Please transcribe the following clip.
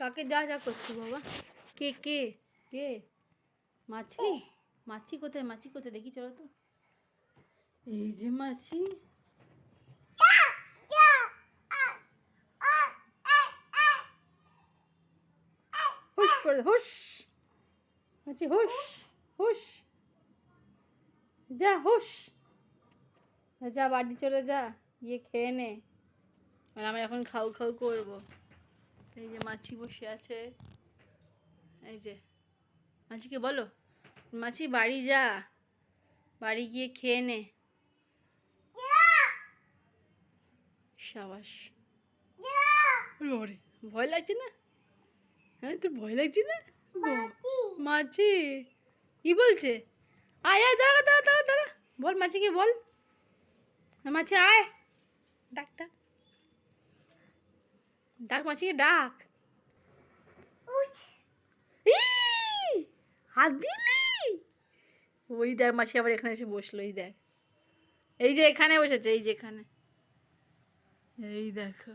কাকে যা যা করছো বাবা? কে কে কে? মাছি? মাছি কোথায়? মাছি কোথায় দেখি, চলো তো। এই যে মাছি। হুশ করে হুশ। মাছি হুশ হুশ। যা হুশ। যা বাড়ি চলে যা, গিয়ে খেয়ে নে। আর আমরা এখন খাও খাও করবো। এই যে মাছি বসে আছে। এই যে মাছিকে বলো, মাছি বাড়ি যা, বাড়ি গিয়ে খেয়ে নে। সাবাস। ভয় লাগছে না? হ্যাঁ, তোর ভয় লাগছে না? মাছি কি বলছে? আয় আয়, দাঁড়া দাঁড়া দাঁড়া দাঁড়া, বল মাছিকে বল। মাছি আয়, ডাক ডাক ডাক, মাছিকে ডাক। হাত দিলি? ওই দেখ, মাছি আবার এখানে এসে বসলো। এই দেখ, এই যে এখানে বসেছে, এই যে এখানে, এই দেখো।